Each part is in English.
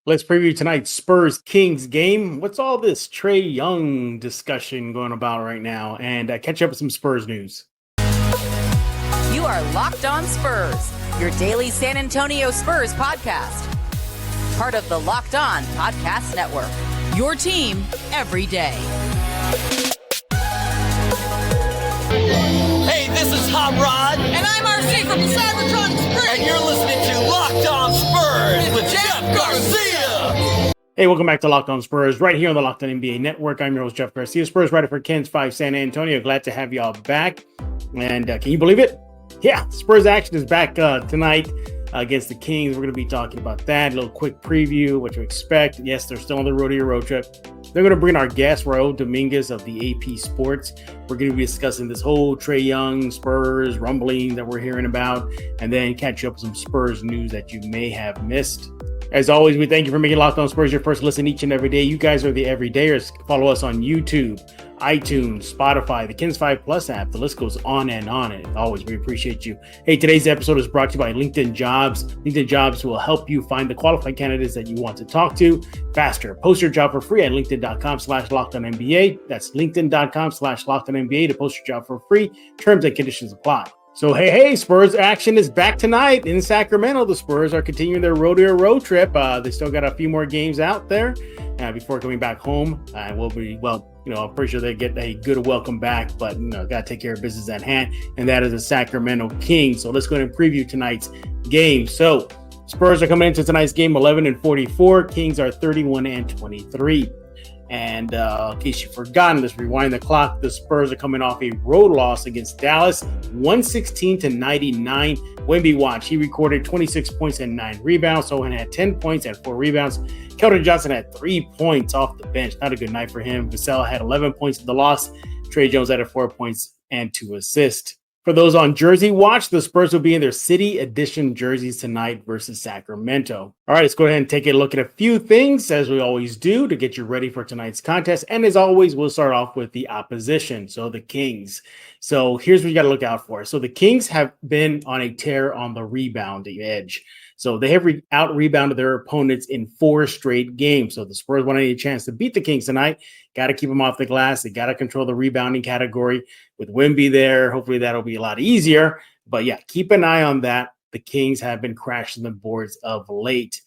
Let's preview tonight's Spurs-Kings game. What's all this Trae Young discussion going about right now? And catch up with some Spurs news. You are Locked On Spurs, your daily San Antonio Spurs podcast. Part of the Locked On Podcast Network, your team every day. Hey, this is Hot Rod. And I'm RC from the Cybertron Springs. And you're listening to Locked On Spurs with Jeff Garcia. Hey, welcome back to Locked On Spurs, right here on the Locked On NBA Network. I'm your host, Jeff Garcia, Spurs writer for Ken's 5 San Antonio. Glad to have y'all back. And can you believe it? Yeah, Spurs action is back tonight against the Kings. We're going to be talking about that. A little quick preview, what to expect. Yes, they're still on the road trip. They're going to bring our guest, Raul Dominguez of the AP Sports. We're going to be discussing this whole Trae Young, Spurs, rumbling that we're hearing about, and then catch up with some Spurs news that you may have missed. As always, we thank you for making Locked On Spurs your first listen each and every day. You guys are the everydayers. Follow us on YouTube, iTunes, Spotify, the Kens 5 Plus app. The list goes on and on. And always, we appreciate you. Hey, today's episode is brought to you by LinkedIn Jobs. LinkedIn Jobs will help you find the qualified candidates that you want to talk to faster. Post your job for free at linkedin.com/LockedOnNBA. That's linkedin.com/LockedOnNBA to post your job for free. Terms and conditions apply. So, hey, Spurs action is back tonight in Sacramento. The Spurs are continuing their road trip. They still got a few more games out there before coming back home. I'm pretty sure they get a good welcome back, but, got to take care of business at hand, and that is the Sacramento Kings. So let's go ahead and preview tonight's game. So Spurs are coming into tonight's game 11-44. Kings are 31-23. And in case you've forgotten, let's rewind the clock. The Spurs are coming off a road loss against Dallas, 116-99. Wemby watch. He recorded 26 points and 9 rebounds. Sohan had 10 points and 4 rebounds. Keldon Johnson had 3 points off the bench. Not a good night for him. Vassell had 11 points in the loss. Trey Jones added 4 points and 2 assists. For those on Jersey watch, the Spurs will be in their City Edition jerseys tonight versus Sacramento. All right, let's go ahead and take a look at a few things, as we always do, to get you ready for tonight's contest. And as always, we'll start off with the opposition, so the Kings. So here's what you got to look out for. So the Kings have been on a tear on the rebounding edge. So they have out-rebounded their opponents in 4 straight games. So the Spurs want any chance to beat the Kings tonight. Got to keep them off the glass. They got to control the rebounding category. With Wemby there, hopefully that'll be a lot easier. But yeah, keep an eye on that. The Kings have been crashing the boards of late.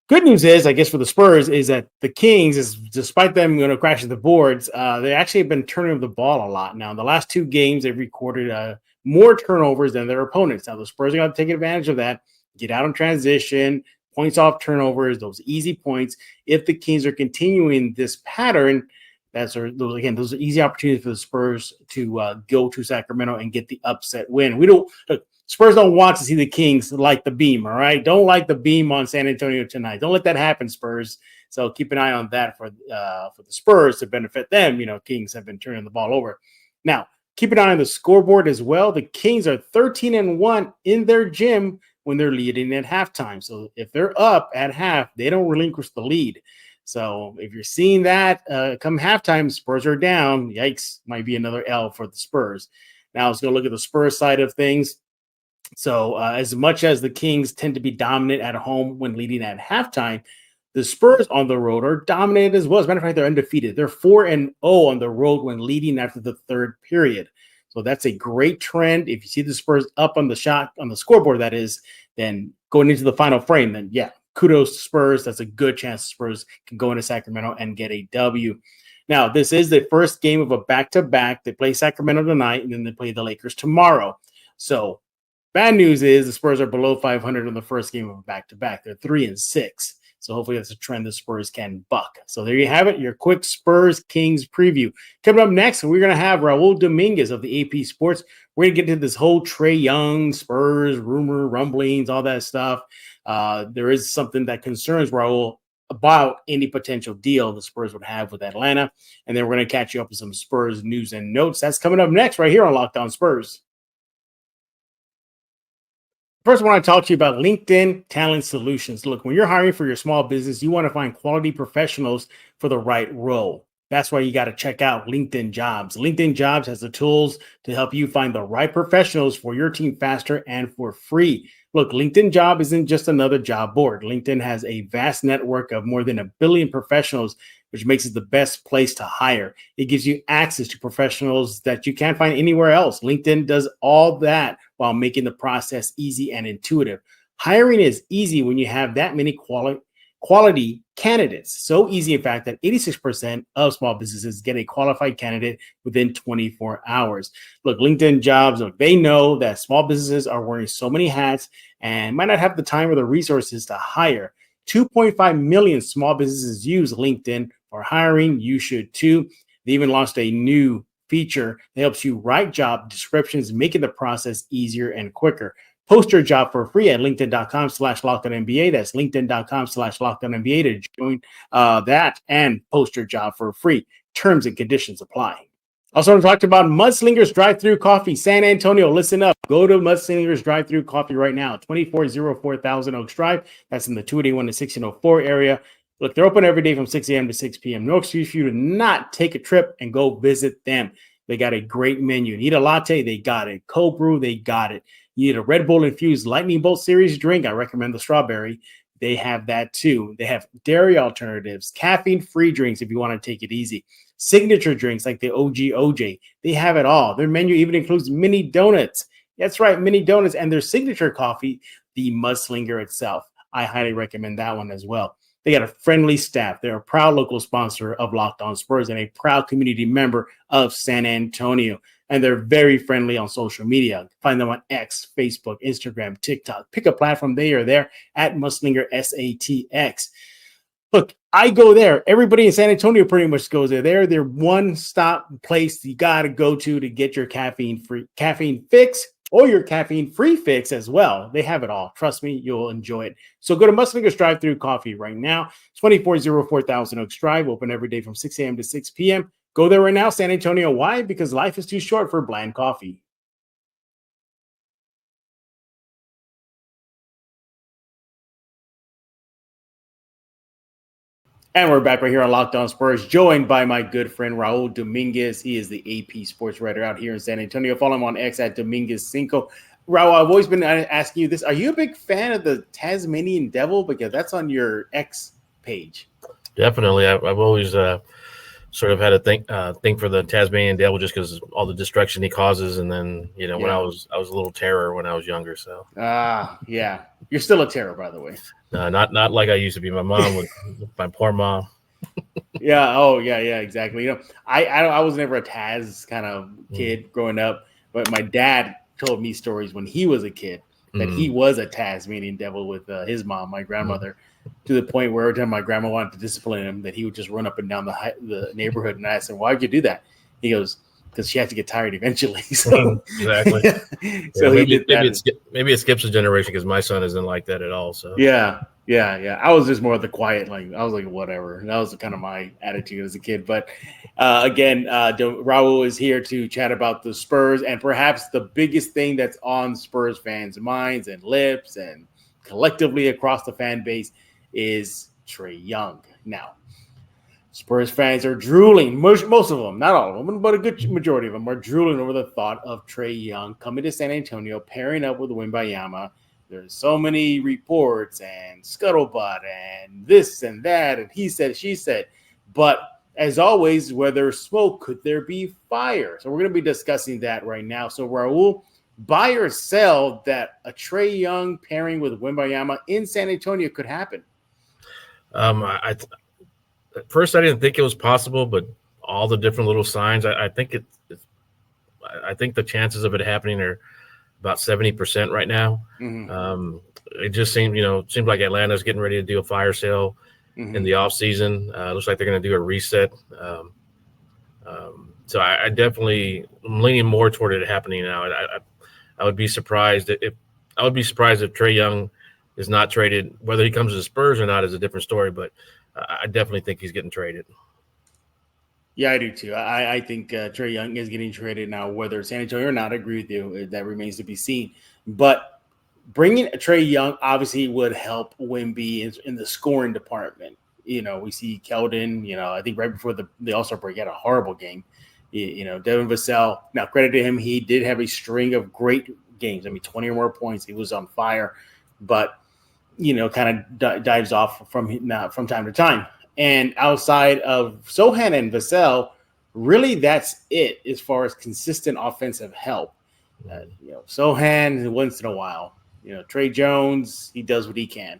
Good news is, I guess, for the Spurs is that the Kings, despite them crashing the boards, they actually have been turning the ball a lot. Now, in the last 2 games, they've recorded more turnovers than their opponents. Now, the Spurs are going to take advantage of that. Get out in transition, points off turnovers, those easy points. If the Kings are continuing this pattern, those are easy opportunities for the Spurs to go to Sacramento and get the upset win. Spurs don't want to see the Kings light the beam, all right? Don't light the beam on San Antonio tonight. Don't let that happen, Spurs. So keep an eye on that for the Spurs to benefit them. Kings have been turning the ball over. Now, keep an eye on the scoreboard as well. The Kings are 13-1 in their gym when they're leading at halftime. So if they're up at half, they don't relinquish the lead. So if you're seeing that come halftime, Spurs are down. Yikes, might be another L for the Spurs. Now let's go look at the Spurs side of things. So as much as the Kings tend to be dominant at home when leading at halftime, the Spurs on the road are dominated as well. As a matter of fact, they're undefeated. They're 4-0 on the road when leading after the 3rd period. So that's a great trend. If you see the Spurs up on the scoreboard, that is, then going into the final frame, then yeah, kudos to Spurs. That's a good chance Spurs can go into Sacramento and get a W. Now, this is the first game of a back-to-back. They play Sacramento tonight, and then they play the Lakers tomorrow. So bad news is the Spurs are below 500 in the first game of a back-to-back. They're 3-6. So hopefully that's a trend the Spurs can buck. So there you have it, your quick Spurs-Kings preview. Coming up next, we're going to have Raul Dominguez of the AP Sports. We're going to get into this whole Trae Young, Spurs, rumblings, all that stuff. There is something that concerns Raul about any potential deal the Spurs would have with Atlanta. And then we're going to catch you up with some Spurs news and notes. That's coming up next right here on Locked On Spurs. First, I want to talk to you about LinkedIn Talent Solutions. Look, when you're hiring for your small business, you want to find quality professionals for the right role. That's why you got to check out LinkedIn Jobs. LinkedIn Jobs has the tools to help you find the right professionals for your team faster and for free. Look, LinkedIn Job isn't just another job board. LinkedIn has a vast network of more than 1 billion professionals, which makes it the best place to hire. It gives you access to professionals that you can't find anywhere else. LinkedIn does all that while making the process easy and intuitive. Hiring is easy when you have that many quality candidates. So easy, in fact, that 86% of small businesses get a qualified candidate within 24 hours. Look, LinkedIn Jobs, look, they know that small businesses are wearing so many hats and might not have the time or the resources to hire. 2.5 million small businesses use LinkedIn for hiring. You should too. They even launched a new feature that helps you write job descriptions, making the process easier and quicker. Post your job for free at linkedin.com/LockedOnNBA. That's linkedin.com/LockedOnNBA to join that and post your job for free. Terms and conditions apply. Also, I talked about Mudslingers Drive-Thru Coffee, San Antonio. Listen up. Go to Mudslingers Drive-Thru Coffee right now. 2404 Thousand Oaks Drive. That's in the 281 to 1604 area. Look, they're open every day from 6 a.m. to 6 p.m. No excuse for you to not take a trip and go visit them. They got a great menu. Need a latte? They got it. Cold brew? They got it. You need a Red Bull infused Lightning Bolt series drink? I recommend the strawberry. They have that too. They have dairy alternatives, caffeine-free drinks if you want to take it easy. Signature drinks like the OG OJ. They have it all. Their menu even includes mini donuts. That's right, mini donuts. And their signature coffee, the Mudslinger itself. I highly recommend that one as well. They got a friendly staff. They're a proud local sponsor of Locked On Spurs and a proud community member of San Antonio. And they're very friendly on social media. Find them on X, Facebook, Instagram, TikTok. Pick a platform. They are there at Mudslinger SATX. Look, I go there. Everybody in San Antonio pretty much goes there. They're their one-stop place you got to go to get your caffeine fix or your caffeine-free fix as well. They have it all. Trust me, you'll enjoy it. So go to Mudslingers Drive-Thru Coffee right now. 2404 Thousand Oaks Drive, open every day from 6 a.m. to 6 p.m. Go there right now, San Antonio. Why? Because life is too short for bland coffee. And we're back right here on Locked On Spurs, joined by my good friend Raul Dominguez. He is the AP sports writer out here in San Antonio. Follow him on X at Dominguez5. Raul, I've always been asking you this. Are you a big fan of the Tasmanian Devil? Because that's on your X page. Definitely. I've always sort of had a think for the Tasmanian Devil just because all the destruction he causes. And then, when I was a little terror when I was younger. So yeah. You're still a terror, by the way. Not like I used to be. My mom with my poor mom. Yeah. Oh, yeah, exactly. I was never a Taz kind of kid growing up, but my dad told me stories when he was a kid that he was a Tasmanian Devil with his mom, my grandmother, to the point where every time my grandma wanted to discipline him, that he would just run up and down the neighborhood. And I said, "Why'd you do that?" He goes, "Because she had to get tired eventually." So exactly. So maybe it skips a generation because my son isn't like that at all. So yeah. I was just more of the quiet, I was like, whatever. And that was kind of my attitude as a kid. But again, Raul is here to chat about the Spurs and perhaps the biggest thing that's on Spurs fans' minds and lips and collectively across the fan base is Trae Young. Now, Spurs fans are drooling, most of them, not all of them, but a good majority of them are drooling over the thought of Trae Young coming to San Antonio, pairing up with Wembanyama. There's so many reports and scuttlebutt and this and that and he said, she said. But as always, where there's smoke, could there be fire? So we're going to be discussing that right now. So Raul, buy or sell that a Trae Young pairing with Wembanyama in San Antonio could happen? At first I didn't think it was possible, but all the different little signs, I think I think the chances of it happening are about 70% right now. Mm-hmm. It just seems like Atlanta's getting ready to do a fire sale in the offseason. Looks like they're going to do a reset. So I definitely am leaning more toward it happening now. I would be surprised if Trae Young is not traded. Whether he comes to the Spurs or not is a different story, but I definitely think he's getting traded. Yeah, I do too. I think Trae Young is getting traded now, whether San Antonio or not. I agree with you. That remains to be seen. But bringing Trae Young obviously would help Wemby in the scoring department. We see Keldon, I think right before the All-Star break, he had a horrible game. Devin Vassell, now credit to him, he did have a string of great games. 20 or more points. He was on fire, but, kind of dives off from time to time. And outside of Sohan and Vassell, really that's it as far as consistent offensive help. Sohan once in a while. Trae Jones, he does what he can.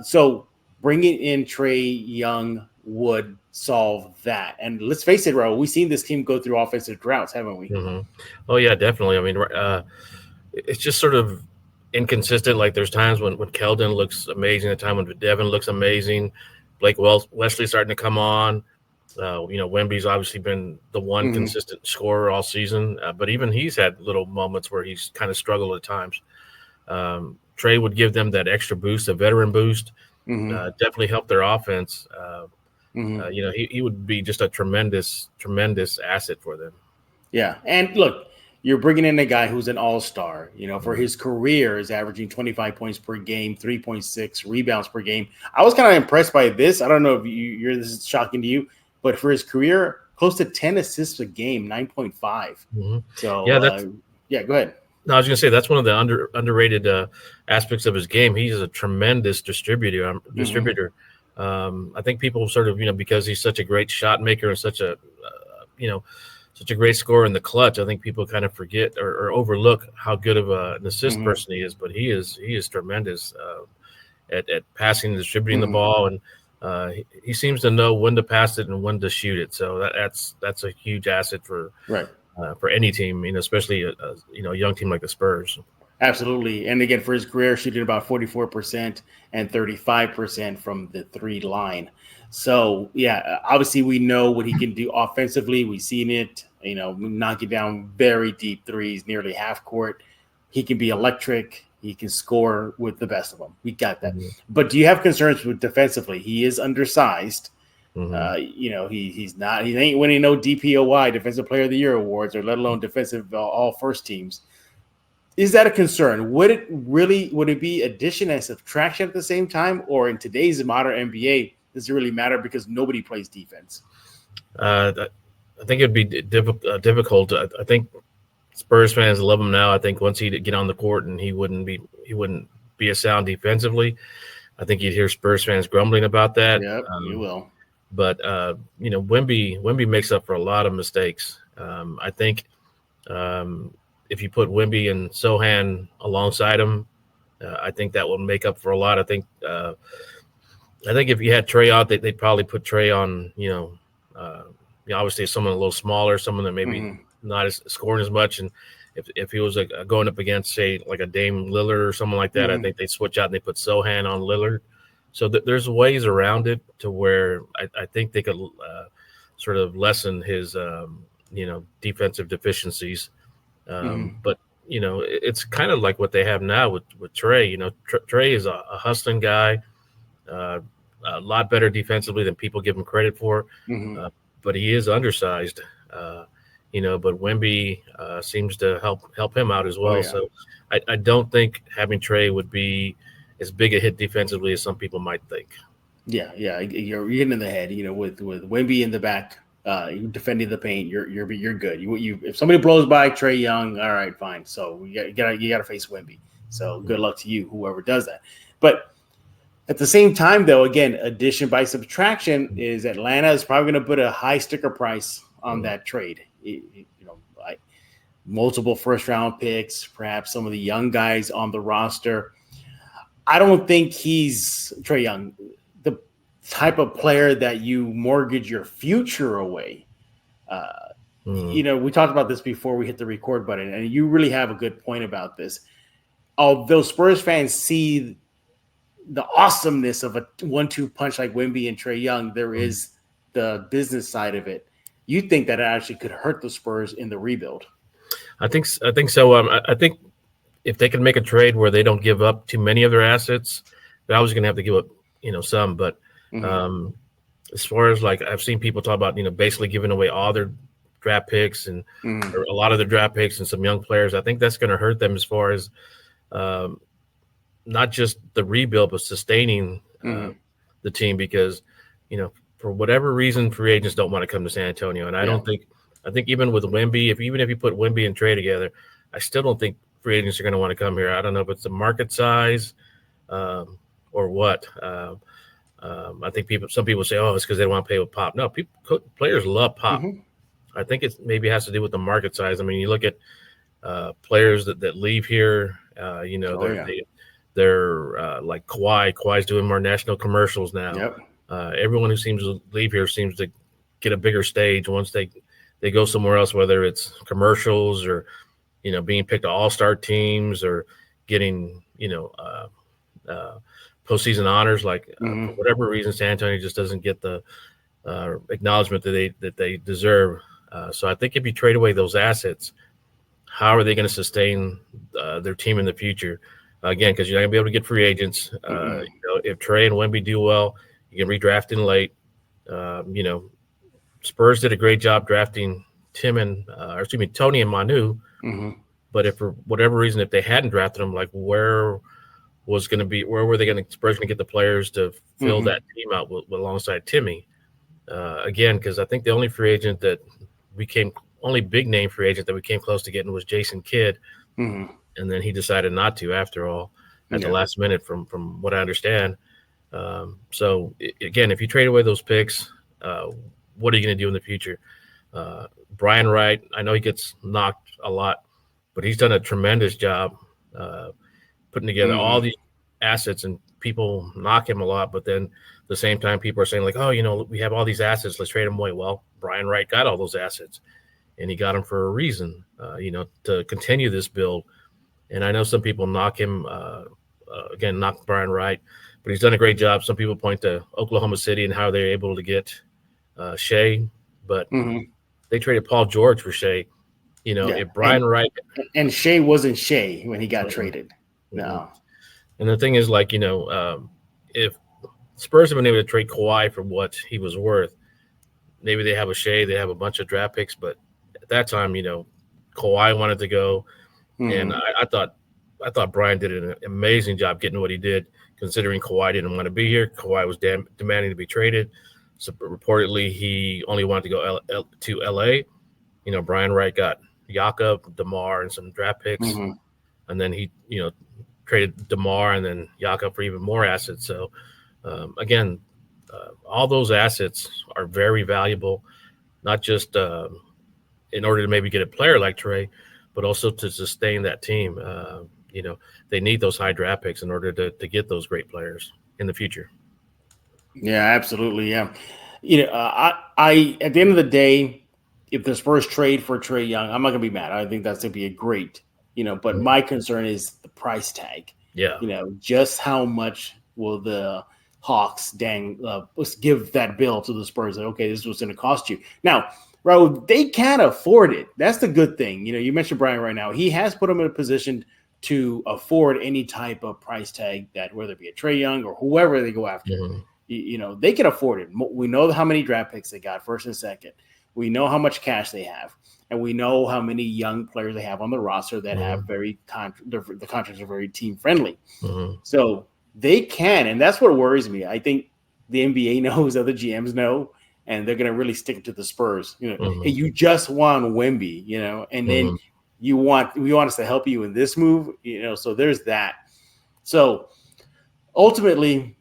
So bringing in Trae Young would solve that. And let's face it, Raul, we've seen this team go through offensive droughts, haven't we? Mm-hmm. Oh, yeah, definitely. It's just sort of inconsistent. Like there's times when Keldon looks amazing, a time when Devin looks amazing. Blake Wesley starting to come on. Wemby's obviously been the one consistent scorer all season, but even he's had little moments where he's kind of struggled at times. Trae would give them that extra boost, a veteran boost, definitely help their offense. He would be just a tremendous, tremendous asset for them. Yeah. And look, you're bringing in a guy who's an all-star, for his career is averaging 25 points per game, 3.6 rebounds per game. I was kind of impressed by this. I don't know if this is shocking to you, but for his career, close to 10 assists a game, 9.5. Mm-hmm. So, go ahead. No, I was going to say that's one of the underrated aspects of his game. He's a tremendous distributor. I think people sort of, because he's such a great shot maker and such a great scorer in the clutch, I think people kind of forget or overlook how good of an assist person he is. But he is tremendous at passing and distributing the ball, and he seems to know when to pass it and when to shoot it. So that's a huge asset for any team, especially a young team like the Spurs. Absolutely. And again, for his career, shooting about 44% and 35% from the three line. So, obviously we know what he can do offensively. We've seen it, knocking down very deep threes, nearly half court. He can be electric. He can score with the best of them. We got that. But do you have concerns with defensively? He is undersized. He's not. He ain't winning no DPOY, Defensive Player of the Year awards, or let alone defensive all first teams. Is that a concern? Would it be addition and subtraction at the same time, or in today's modern NBA, does it really matter because nobody plays defense? I think it'd be difficult. I think Spurs fans love him now. I think once he'd get on the court and he wouldn't be a sound defensively, I think you'd hear Spurs fans grumbling about that. Yep, you will. But Wemby makes up for a lot of mistakes. I think if you put Wemby and Sohan alongside him, I think that will make up for a lot. I think if you had Trae out, they'd probably put Trae on. Obviously someone a little smaller, someone that maybe not as scoring as much. And if he was going up against, say, like a Dame Lillard or someone like that, I think they switch out and they put Sohan on Lillard. So there's ways around it to where I think they could sort of lessen his defensive deficiencies. But it's kind of like what they have now with Trae. Trae is a hustling guy, a lot better defensively than people give him credit for. But he is undersized. But Wemby seems to help him out as well. Yeah. So I don't think having Trae would be as big a hit defensively as some people might think. Yeah, you're getting in the head. With Wemby in the back, defending the paint, you're good. If somebody blows by Trae Young, all right, fine. So you gotta face Wemby. So good luck to you, whoever does that. But at the same time, though, again, addition by subtraction is Atlanta is probably going to put a high sticker price on that trade. Like multiple first-round picks, perhaps some of the young guys on the roster. I don't think he's Trae Young, the type of player that you mortgage your future away. We talked about this before we hit the record button, and you really have a good point about this. Although Spurs fans see the awesomeness of a 1-2 punch like Wemby and Trae Young, there is the business side of it. You think that it actually could hurt the Spurs in the rebuild? I think so. I think if they can make a trade where they don't give up too many of their assets, they're always going to have to give up, some. But as far as like I've seen people talk about, basically giving away all their draft picks and or a lot of their draft picks and some young players, I think that's going to hurt them as far as not just the rebuild, but sustaining the team because, for whatever reason, free agents don't want to come to San Antonio. And I think even with Wemby, even if you put Wemby and Trae together, I still don't think free agents are going to want to come here. I don't know if it's the market size or what. I think some people say, oh, it's because they don't want to pay with Pop. No, players love Pop. I think it maybe has to do with the market size. I mean, you look at players that leave here, they're like Kawhi. Kawhi's doing more national commercials now. Yep. Everyone who seems to leave here seems to get a bigger stage once they go somewhere else, whether it's commercials or, being picked to all-star teams or getting, postseason honors. Like for whatever reason, San Antonio just doesn't get the acknowledgement that they deserve. So I think if you trade away those assets, how are they going to sustain their team in the future? Again, because you're not going to be able to get free agents. If Trae and Wemby do well, you can redraft in late. Spurs did a great job drafting Tony and Manu. But if for whatever reason, if they hadn't drafted them, like where were they going to Spurs going to get the players to fill that team out with alongside Timmy? Again, because I think the only free agent that only big name free agent that we came close to getting was Jason Kidd. And then he decided not to after all at the last minute from what I understand. So again, if you trade away those picks, what are you going to do in the future? Brian Wright, I know he gets knocked a lot, but he's done a tremendous job putting together all these assets, and people knock him a lot. But then at the same time, people are saying like, oh, we have all these assets, let's trade them away. Well, Brian Wright got all those assets, and he got them for a reason, to continue this build. And I know some people knock him, knock Brian Wright, but he's done a great job. Some people point to Oklahoma City and how they're able to get Shea, but they traded Paul George for Shea. If Brian Wright and Shea wasn't Shea when he got traded. No. And the thing is, like, if Spurs have been able to trade Kawhi for what he was worth, maybe they have a Shea, they have a bunch of draft picks, but at that time, Kawhi wanted to go. And I thought Brian did an amazing job getting what he did, considering Kawhi didn't want to be here. Kawhi was demanding to be traded. So reportedly, he only wanted to go to L.A. Brian Wright got Jakob, DeMar, and some draft picks. And then he, traded DeMar and then Jakob for even more assets. So, again, all those assets are very valuable, not just in order to maybe get a player like Trae, but also to sustain that team. They need those high draft picks in order to get those great players in the future. Yeah, absolutely. Yeah. I at the end of the day, if the Spurs trade for Trae Young, I'm not going to be mad. I think that's going to be a great, but my concern is the price tag. Yeah. Just how much will the Hawks give that bill to the Spurs? Like, okay, this is what's going to cost you. Now, Raul, they can't afford it. That's the good thing. You mentioned Brian right now. He has put them in a position to afford any type of price tag that, whether it be a Trae Young or whoever they go after, they can afford it. We know how many draft picks they got, first and second. We know how much cash they have, and we know how many young players they have on the roster that have the contracts are very team friendly. So they can, and that's what worries me. I think the NBA knows, other GMs know, and they're going to really stick to the Spurs. Hey, you just won Wemby, and then we want us to help you in this move, so there's that. So ultimately,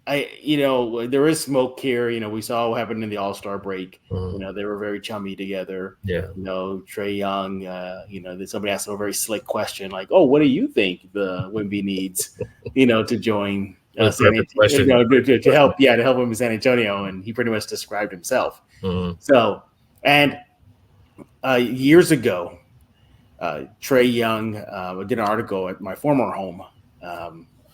there is smoke here. We saw what happened in the All-Star break. They were very chummy together. Yeah. Trae Young, then somebody asked him a very slick question like, oh, what do you think the Wemby needs, to join San Antonio, to help him in San Antonio, and he pretty much described himself. So, and years ago, Trae Young did an article at my former home,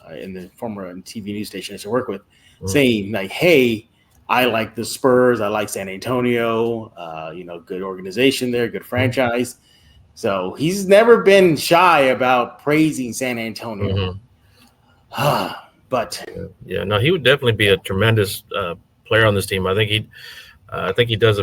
in the former TV news station I used to work with, saying like, hey, I like the Spurs, I like San Antonio, good organization there, good franchise. So he's never been shy about praising San Antonio. But no, he would definitely be a tremendous player on this team. I think he does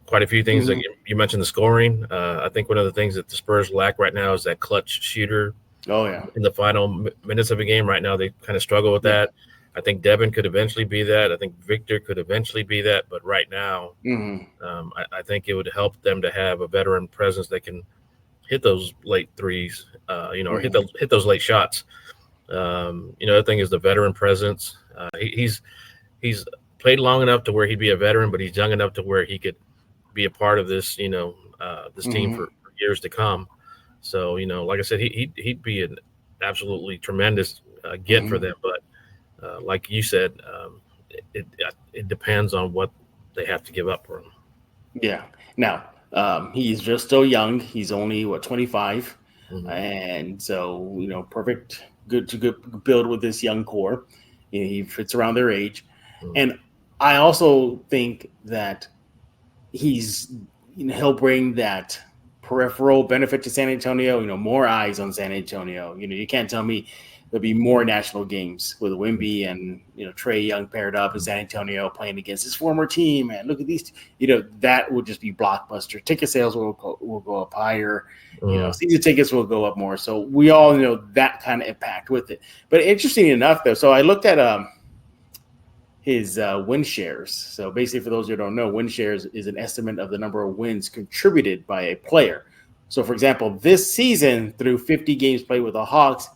quite a few things. Like you mentioned the scoring. I think one of the things that the Spurs lack right now is that clutch shooter. Oh yeah, in the final minutes of a game right now, they kind of struggle with that. I think Devin could eventually be that. I think Victor could eventually be that. But right now, I think it would help them to have a veteran presence that can hit those late threes, or hit those late shots. The thing is the veteran presence. He's played long enough to where he'd be a veteran, but he's young enough to where he could be a part of this, this team for years to come. So, like I said, he'd be an absolutely tremendous get for them. But like you said, it depends on what they have to give up for him. Yeah. Now, he's just still young. He's only 25, and so perfect, good build with this young core. He fits around their age, and I also think that he'll bring that peripheral benefit to San Antonio. More eyes on San Antonio. You can't tell me there'll be more national games with Wemby and Trae Young paired up in San Antonio playing against his former team. And look at these, that will just be blockbuster. Ticket sales will go up higher. Season tickets will go up more. So we all know that kind of impact with it. But interesting enough, though, so I looked at his win shares. So basically, for those who don't know, win shares is an estimate of the number of wins contributed by a player. So, for example, this season, through 50 games played with the Hawks,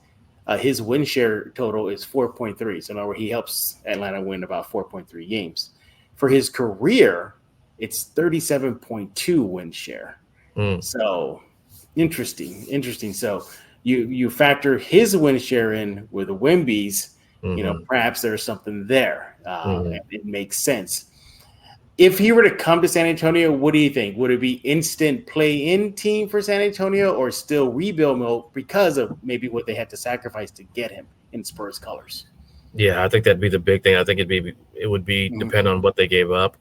his win share total is 4.3. So, in other words, he helps Atlanta win about 4.3 games. For his career, it's 37.2 win share. So, interesting. So, you factor his win share in with the Wemby's, perhaps there's something there. And it makes sense. If he were to come to San Antonio, what do you think? Would it be instant play-in team for San Antonio or still rebuild mode because of maybe what they had to sacrifice to get him in Spurs colors? Yeah, I think that'd be the big thing. I think it would be depend on what they gave up.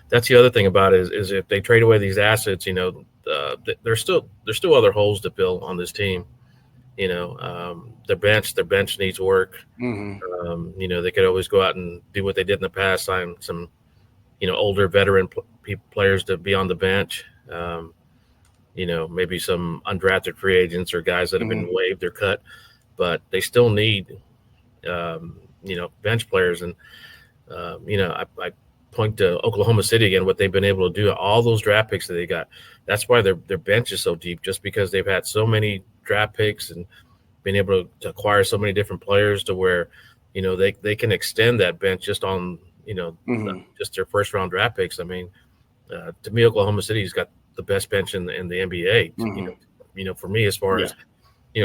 That's the other thing about it is if they trade away these assets, there's still other holes to fill on this team. Their bench needs work. They could always go out and do what they did in the past, sign some, older veteran players to be on the bench. Maybe some undrafted free agents or guys that have been waived or cut, but they still need, bench players. And, I point to Oklahoma City again, what they've been able to do, all those draft picks that they got. That's why their bench is so deep, just because they've had so many draft picks and been able to acquire so many different players to where, they can extend that bench just on, just their first round draft picks. I mean, to me, Oklahoma City's got the best bench in the NBA, for me, as far as,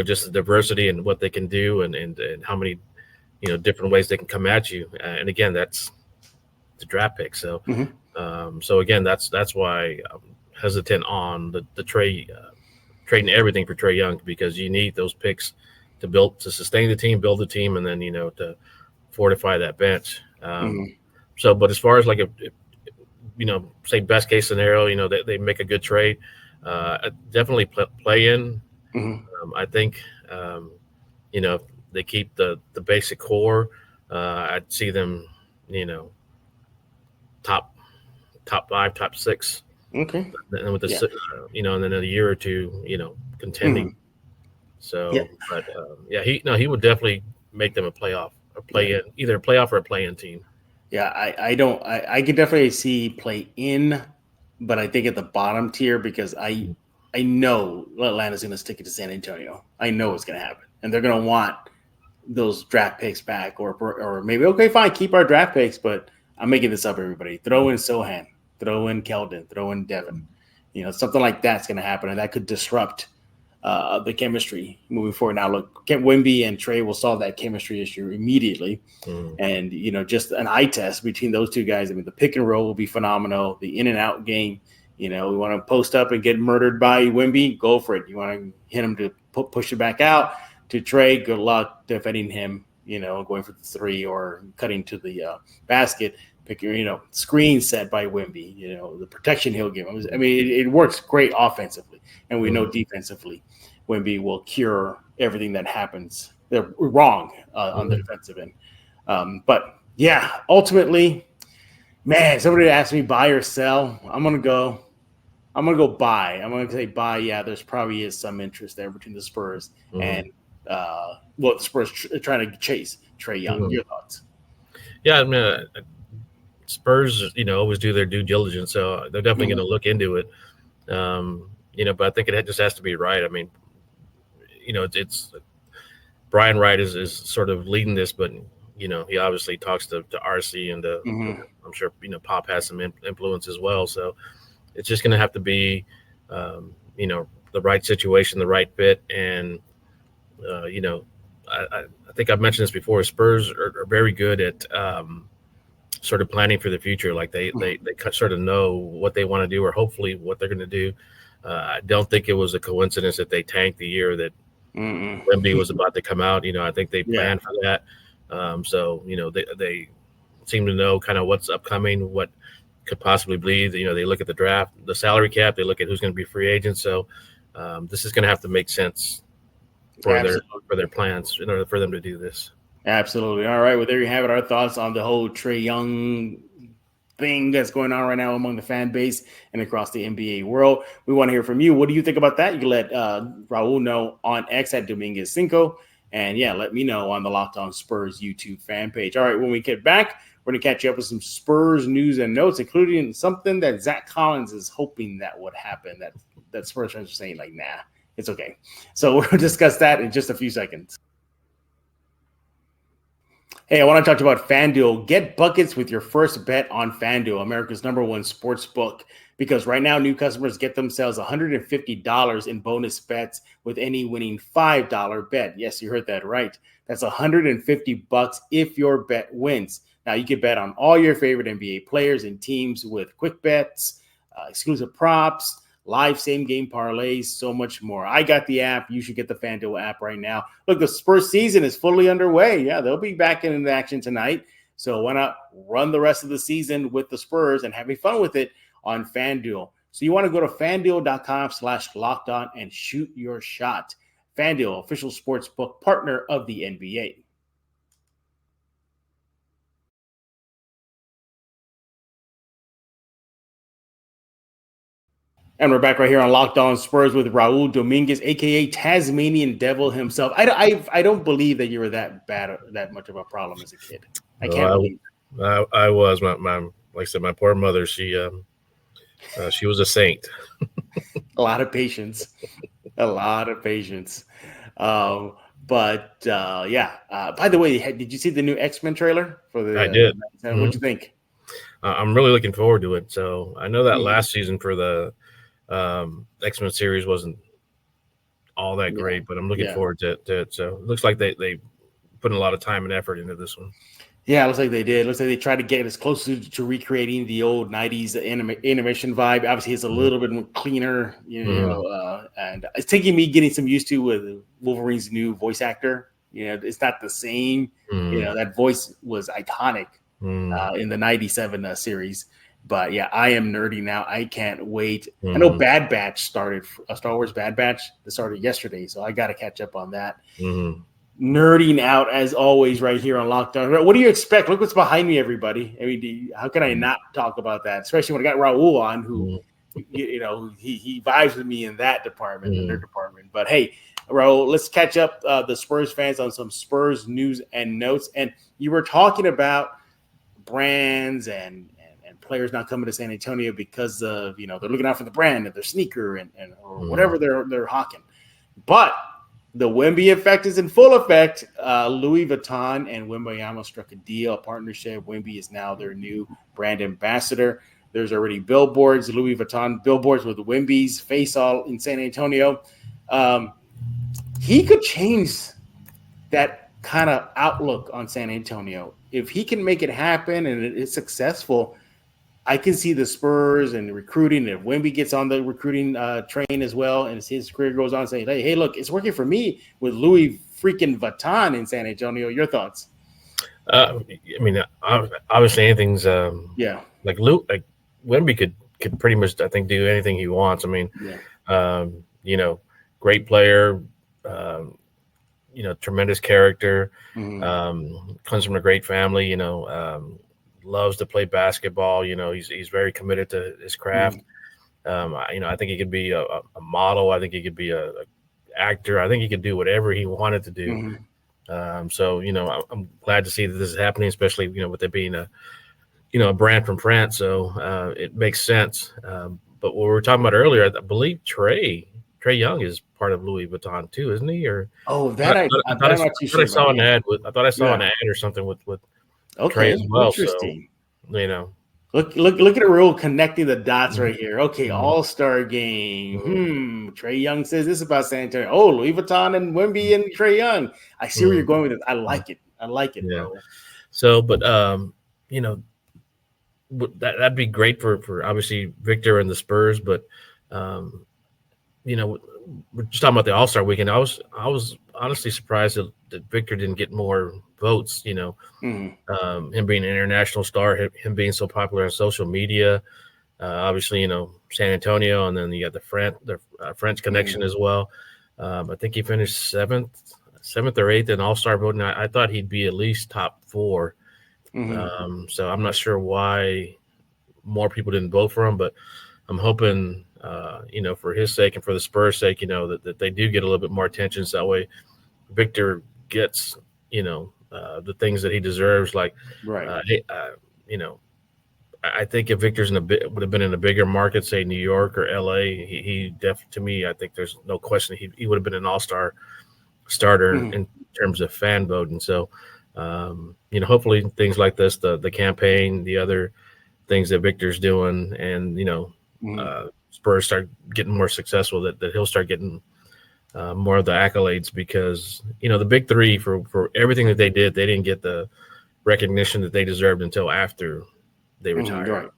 just the diversity and what they can do and how many, different ways they can come at you. And again, that's the draft pick. So, so again, that's why I'm hesitant on the trade, trading everything for Trae Young, because you need those picks to sustain the team, build the team, and then, to fortify that bench. So, but as far as like, say best case scenario, they make a good trade, definitely play in. I think, if they keep the basic core, I'd see them, top 5, top 6. Okay. And with the, and then a year or two, contending. So, but he would definitely make them a playoff or either a playoff or a play-in team. Yeah, I could definitely see play in, but I think at the bottom tier, because I know Atlanta's going to stick it to San Antonio. I know it's going to happen, and they're going to want those draft picks back, or maybe, okay, fine, keep our draft picks, but I'm making this up, everybody. Throw in Sohan, throw in Keldon, throw in Devin. Something like that's going to happen, and that could disrupt the chemistry moving forward. Now, look, Wemby and Trae will solve that chemistry issue immediately. And, just an eye test between those two guys. I mean, the pick and roll will be phenomenal. The in and out game, we want to post up and get murdered by Wemby, go for it. You want to hit him to push it back out to Trae, good luck defending him, going for the three or cutting to the basket. Pick your, screen set by Wemby, the protection he'll give him. I mean, it works great offensively, and we know defensively, Wemby will cure everything that happens. They're wrong on the defensive end. But yeah, ultimately, man, somebody asked me buy or sell. I'm gonna go buy. I'm gonna say buy. Yeah, there's probably is some interest there between the Spurs and the Spurs trying to chase Trae Young. Your thoughts? Yeah, I mean, Spurs, always do their due diligence, so they're definitely going to look into it. But I think it just has to be right. I mean, it's Brian Wright is sort of leading this, but he obviously talks to RC and I'm sure Pop has some influence as well. So it's just going to have to be the right situation, the right fit, and I think I've mentioned this before. Spurs are very good at sort of planning for the future. Like they sort of know what they want to do, or hopefully what they're going to do. I don't think it was a coincidence that they tanked the year that Wemby was about to come out. I think they planned for that. So they seem to know kind of what's upcoming, what could possibly be. They look at the draft, the salary cap. They look at who's going to be free agents. So this is going to have to make sense for their plans in order for them to do this. Absolutely. All right. Well, there you have it. Our thoughts on the whole Trae Young thing that's going on right now among the fan base and across the NBA world. We want to hear from you. What do you think about that? You can let Raul know on X at Dominguez5. And let me know on the Locked On Spurs YouTube fan page. All right. When we get back, we're going to catch you up with some Spurs news and notes, including something that Zach Collins is hoping that would happen, that Spurs fans are saying like, nah, it's okay. So we'll discuss that in just a few seconds. Hey, I want to talk to you about FanDuel. Get buckets with your first bet on FanDuel, America's #1 sports book, because right now new customers get themselves $150 in bonus bets with any winning $5 bet. Yes, you heard that right. That's $150 if your bet wins. Now, you can bet on all your favorite NBA players and teams with quick bets, exclusive props, live same-game parlays, so much more. I got the app. You should get the FanDuel app right now. Look, the Spurs season is fully underway. Yeah, they'll be back in action tonight. So why not run the rest of the season with the Spurs and having fun with it on FanDuel? So you want to go to FanDuel.com/lockedon and shoot your shot. FanDuel, official sportsbook partner of the NBA. And we're back right here on Locked On Spurs with Raul Dominguez, a.k.a. Tasmanian Devil himself. I don't believe that you were that much of a problem as a kid. I can't believe it. I was. My like I said, my poor mother, she was a saint. A lot of patience. A lot of patience. By the way, did you see the new X-Men trailer? I did. What'd you think? I'm really looking forward to it. So I know that last season for the X-Men series wasn't all that great, but I'm looking forward to it. So it looks like they put a lot of time and effort into this one. Yeah, it looks like they did. It looks like they tried to get as close to recreating the old 90s animation vibe. Obviously, it's a little bit more cleaner, and it's taking me getting some used to with Wolverine's new voice actor. It's not the same. That voice was iconic in the 97 series. But I am nerdy now. I can't wait. I know Bad Batch started, Star Wars Bad Batch, that started yesterday, so I got to catch up on that. Nerding out as always right here on Lockdown. What do you expect? Look what's behind me, everybody. I mean, how can I not talk about that? Especially when I got Raul on, who he vibes with me in that department, in their department. But hey, Raul, let's catch up the Spurs fans on some Spurs news and notes. And you were talking about brands and players not coming to San Antonio because of they're looking out for the brand of their sneaker or whatever they're hawking. But the Wemby effect is in full effect. Louis Vuitton and Wembanyama struck a partnership. Wemby is now their new brand ambassador. There's already billboards, Louis Vuitton billboards with Wemby's face all in San Antonio. He could change that kind of outlook on San Antonio. If he can make it happen and it's successful, I can see the Spurs and recruiting. If Wemby gets on the recruiting train as well, and his career goes on, saying, "Hey, look, it's working for me with Louis freaking Vuitton in San Antonio." Your thoughts? I mean, obviously, anything's like Wemby could pretty much, I think, do anything he wants. I mean, great player, tremendous character, comes from a great family, loves to play basketball. He's very committed to his craft. I think he could be a model. I think he could be a actor. I think he could do whatever he wanted to do. Mm-hmm. So, I'm glad to see that this is happening, especially, with it being a brand from France. So it makes sense. But what we were talking about earlier, I believe Trae Young is part of Louis Vuitton too, isn't he? Or I'm not too sure. I saw an ad I thought I saw Yeah. an ad or something with Okay, Trae as well. interesting. So, Look at a real connecting the dots right here. Okay, Mhm. All-Star game. Trae Young says this about San Antonio. Oh, Louis Vuitton and Wemby and Trae Young. I see where you're going with it. I like it. Yeah. Bro. So, but that'd be great for obviously Victor and the Spurs, but we're just talking about the All-Star weekend. I was honestly surprised that Victor didn't get more votes. Mm-hmm. Him being an international star, him being so popular on social media. Obviously, San Antonio, and then you got the French connection as well. I think he finished seventh or eighth in All-Star voting. I thought he'd be at least top 4. Mm-hmm. So I'm not sure why more people didn't vote for him, but I'm hoping, for his sake and for the Spurs' sake, that they do get a little bit more attention. So that way Victor gets, the things that he deserves. Like, Right. I think if Victor's would have been in a bigger market, say New York or LA, he definitely, to me, I think there's no question he would have been an all-star starter in terms of fan vote. And so, hopefully things like this, the campaign, the other things that Victor's doing, and, Spurs start getting more successful, that he'll start getting more of the accolades, because, the big three for everything that they did, they didn't get the recognition that they deserved until after they retired. Right.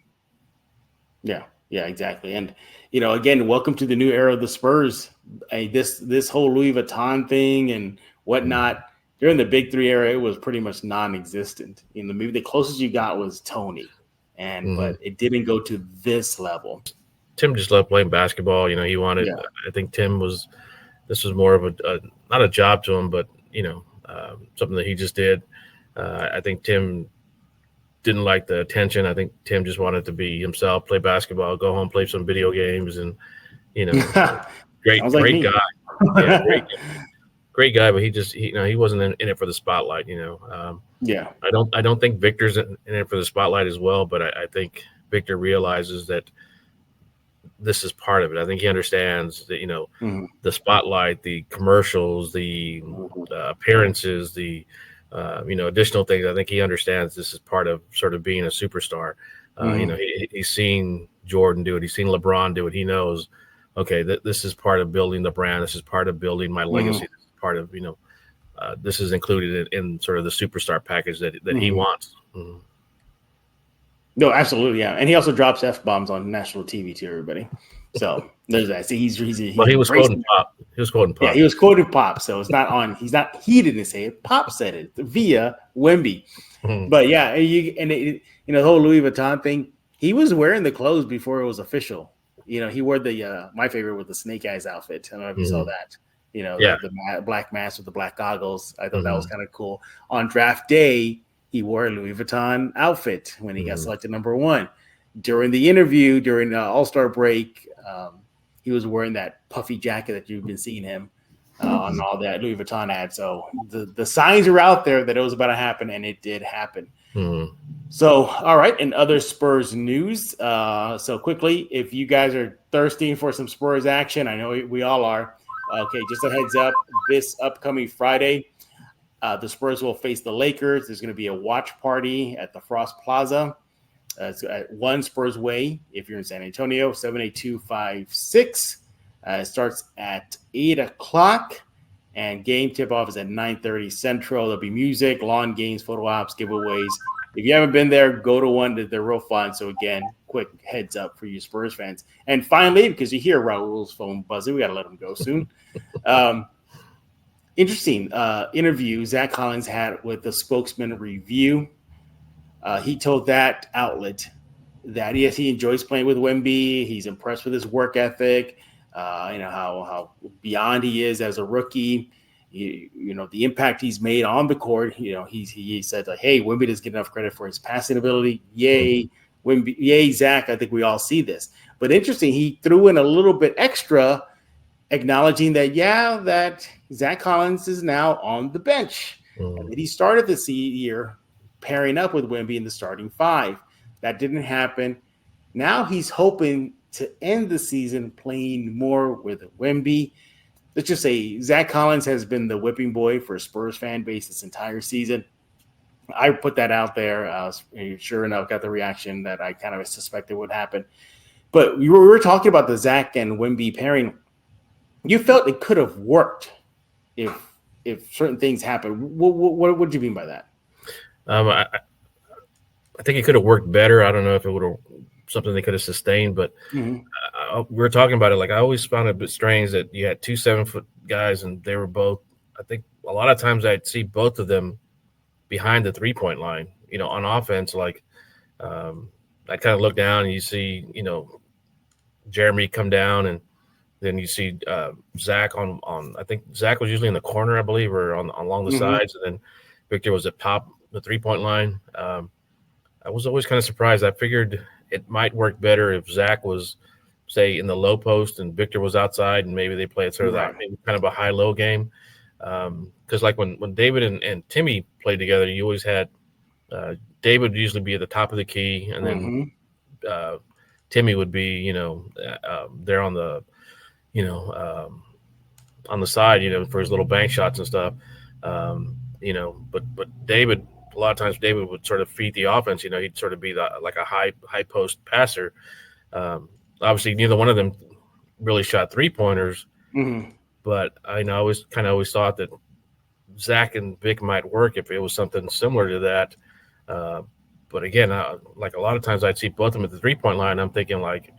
Yeah, exactly. And, again, welcome to the new era of the Spurs. This whole Louis Vuitton thing and whatnot, during the big three era, it was pretty much non-existent. Maybe the closest you got was Tony, but it didn't go to this level. Tim just loved playing basketball. He wanted, I think this was more of a not a job to him, but, something that he just did. I think Tim didn't like the attention. I think Tim just wanted to be himself, play basketball, go home, play some video games, and, great guy. Yeah, great guy, but he wasn't in it for the spotlight. I don't think Victor's in it for the spotlight as well, but I think Victor realizes that this is part of it. I think he understands that, the spotlight, the commercials, the appearances, the additional things. I think he understands this is part of sort of being a superstar. He's seen Jordan do it. He's seen LeBron do it. He knows, okay, this is part of building the brand. This is part of building my legacy. This is part of, this is included in sort of the superstar package that he wants. Mm-hmm. No, absolutely, yeah. And he also drops F-bombs on national TV to everybody. So there's that. See, he was quoting Pop. He was quoting Pop. Yeah, he was quoting Pop. So it's not on. He didn't say it. Pop said it via Wemby. Mm-hmm. But yeah, the whole Louis Vuitton thing. He was wearing the clothes before it was official. He wore the my favorite with the Snake Eyes outfit. I don't know if you saw that. The black mask with the black goggles. I thought that was kind of cool. On draft day, he wore a Louis Vuitton outfit when he got selected number 1. During the interview, during the All-Star break, he was wearing that puffy jacket that you've been seeing him on all that Louis Vuitton ad. So the signs are out there that it was about to happen, and it did happen. So, all right, and other Spurs news. So quickly, if you guys are thirsty for some Spurs action, I know we all are. Okay, just a heads up, this upcoming Friday, the Spurs will face the Lakers. There's going to be a watch party at the Frost Plaza. It's at 1 Spurs Way if you're in San Antonio, 78256. It starts at 8 o'clock, and game tip-off is at 9:30 Central. There'll be music, lawn games, photo ops, giveaways. If you haven't been there, go to one. They're real fun. So, again, quick heads up for you Spurs fans. And finally, because you hear Raul's phone buzzing, we got to let him go soon. Interesting interview Zach Collins had with the Spokesman Review. He told that outlet that yes, he enjoys playing with Wemby. He's impressed with his work ethic. How beyond he is as a rookie. The impact he's made on the court. He said like, hey, Wemby doesn't get enough credit for his passing ability. Yay, Wemby. Yay, Zach. I think we all see this. But interesting, he threw in a little bit extra acknowledging that, that Zach Collins is now on the bench. And that he started the year pairing up with Wemby in the starting five. That didn't happen. Now he's hoping to end the season playing more with Wemby. Let's just say Zach Collins has been the whipping boy for a Spurs fan base this entire season. I put that out there. Sure enough, got the reaction that I kind of suspected would happen. But we were talking about the Zach and Wemby pairing. You felt it could have worked if certain things happened. What did you mean by that? I think it could have worked better. I don't know if it would have something they could have sustained, but we were talking about it. Like, I always found it a bit strange that you had 2 7-foot guys and they were both, I think a lot of times I'd see both of them behind the 3-point line, on offense. Like, I kind of look down and you see, Jeremy come down, and then you see Zach on I think Zach was usually in the corner, I believe, or along the sides, and then Victor was at top the 3-point line. I was always kind of surprised. I figured it might work better if Zach was, say, in the low post and Victor was outside, and maybe they played sort of that maybe kind of a high-low game. Because like when David and Timmy played together, you always had David would usually be at the top of the key, and then Timmy would be, there on the, on the side, for his little bank shots and stuff. But David, a lot of times David would sort of feed the offense. He'd sort of be like a high post passer. Obviously, neither one of them really shot 3-pointers, but I always thought that Zach and Vic might work if it was something similar to that. But again, like a lot of times I'd see both of them at the 3-point line. I'm thinking like,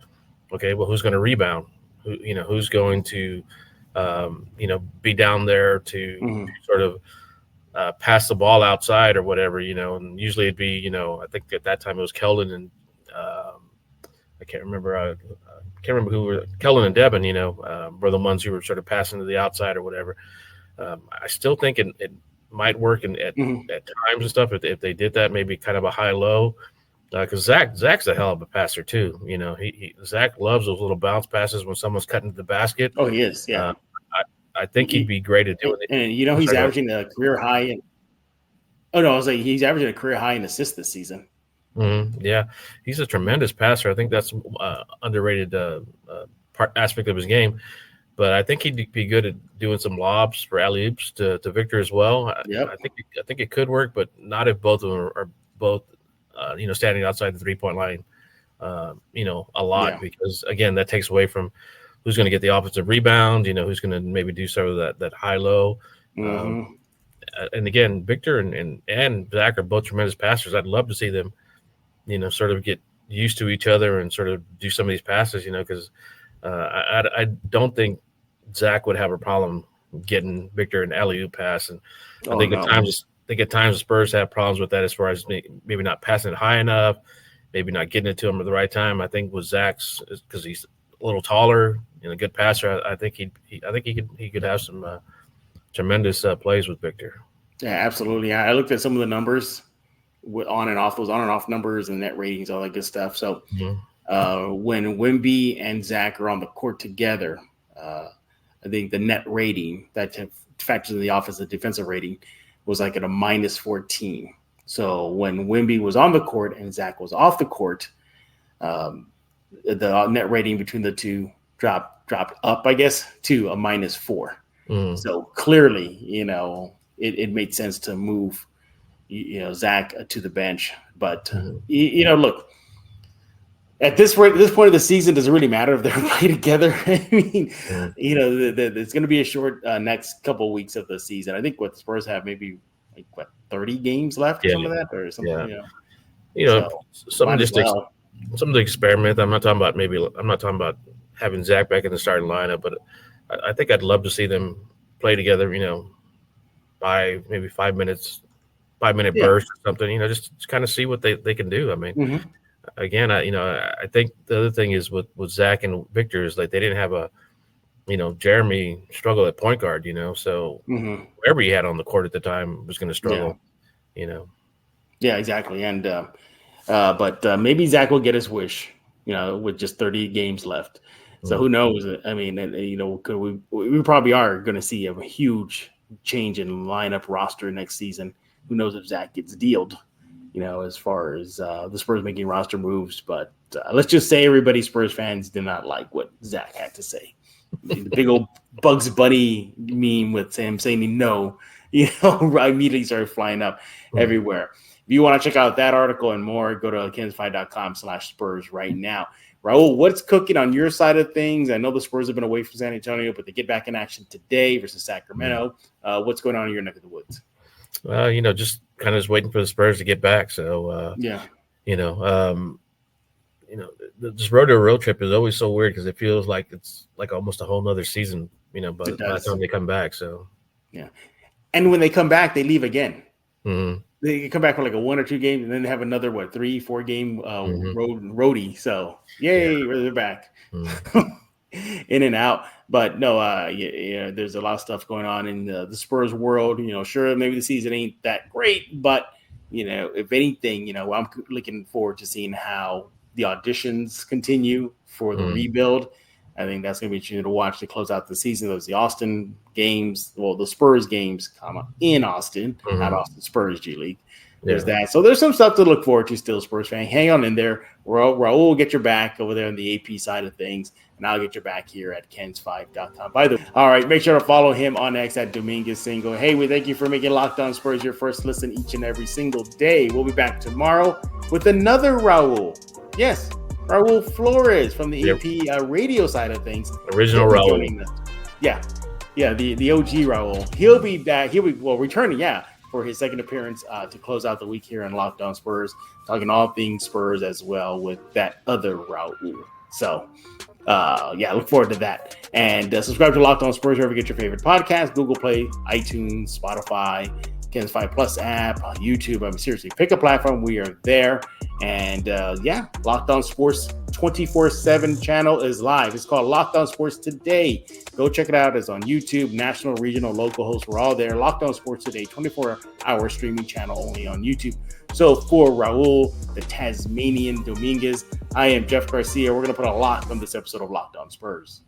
okay, well, who's going to rebound? Who's going to, be down there to sort of pass the ball outside or whatever, and usually it'd be, I think at that time it was Keldon and I can't remember who were Keldon and Devin, were the ones who were sort of passing to the outside or whatever. I still think it might work at times and stuff if they did that, maybe kind of a high-low. Because Zach's a hell of a passer too. Zach loves those little bounce passes when someone's cutting to the basket. Oh, he is. Yeah. I think he'd be great at doing it. And he's averaging a career high. He's averaging a career high in assists this season. Yeah, he's a tremendous passer. I think that's underrated aspect of his game. But I think he'd be good at doing some lobs for alley-oops to Victor as well. Yep. I think it could work, but not if both of them are both standing outside the 3-point line, a lot, because again, that takes away from who's going to get the offensive rebound, who's going to maybe do some of that high-low. And again, Victor and Zach are both tremendous passers. I'd love to see them, sort of get used to each other and sort of do some of these passes, because I don't think Zach would have a problem getting Victor an alley-oop pass. And I think at times the Spurs have problems with that as far as maybe not passing it high enough, maybe not getting it to him at the right time. I think with Zach's, because he's a little taller and a good passer, I think he could have some tremendous plays with Victor. Yeah, absolutely. I looked at some of the numbers on and off numbers and net ratings, all that good stuff. So when Wemby and Zach are on the court together, I think the net rating that factors in the offensive defensive rating was like at a -14. So when Wemby was on the court and Zach was off the court, the net rating between the two dropped up, I guess, to a -4. So clearly, it made sense to move, Zach to the bench. But look, at this point of the season, does it really matter if they're playing together? I mean, it's going to be a short next couple of weeks of the season. I think what the Spurs have maybe 30 games left or something like that, or something. Something to experiment. I'm not talking about having Zach back in the starting lineup, but I think I'd love to see them play together. By maybe 5-minute burst or something. Just kind of see what they can do. I mean. Again, I think the other thing is with Zach and Victor is like they didn't have a, Jeremy struggle at point guard, so whoever he had on the court at the time was going to struggle, Yeah, exactly. And but maybe Zach will get his wish, with just 30 games left. So who knows? I mean, could we probably are going to see a huge change in lineup roster next season. Who knows if Zach gets dealed, as far as the Spurs making roster moves. But let's just say everybody Spurs fans did not like what Zach had to say. The big old Bugs Bunny meme with him saying no, immediately started flying up everywhere. If you want to check out that article and more, go to kens5.com/Spurs right now. Raul, what's cooking on your side of things? I know the Spurs have been away from San Antonio, but they get back in action today versus Sacramento. What's going on in your neck of the woods? Just kind of waiting for the Spurs to get back. So, this road to a road trip is always so weird because it feels like it's like almost a whole nother season, but by the time they come back. So, yeah. And when they come back, they leave again. Mm-hmm. They come back for like a 1 or 2 games and then they have another, 3-4 game roadie. So, yay, they're back. In and out. But no, there's a lot of stuff going on in the Spurs world. Sure, maybe the season ain't that great, but, if anything, I'm looking forward to seeing how the auditions continue for the rebuild. I think that's going to be interesting to watch to close out the season. Those the Austin games, the Spurs games, in Austin, not Austin Spurs G League. There's that. So there's some stuff to look forward to still, Spurs fan. Hang on in there. Raul will get your back over there on the AP side of things, and I'll get your back here at kens5.com. By the way, all right, make sure to follow him on X at Dominguez Single. Hey, we thank you for making Locked On Spurs your first listen each and every single day. We'll be back tomorrow with another Raul. Yes, Raul Flores from the EP radio side of things. Original Raul. The OG Raul. He'll be back. Returning, for his second appearance to close out the week here on Locked On Spurs, talking all things Spurs as well with that other Raul. So, look forward to that. And subscribe to Locked On Spurs wherever you get your favorite podcast, Google Play, iTunes, Spotify, Kens 5 Plus app, YouTube. Seriously, pick a platform. We are there. And Locked On Sports 24/7 channel is live. It's called Locked On Sports Today. Go check it out. It's on YouTube, national, regional, local hosts. We're all there. Locked On Sports Today, 24-hour streaming channel only on YouTube. So for Raul, the Tasmanian Dominguez, I am Jeff Garcia. We're going to put a lock on this episode of Locked On Spurs.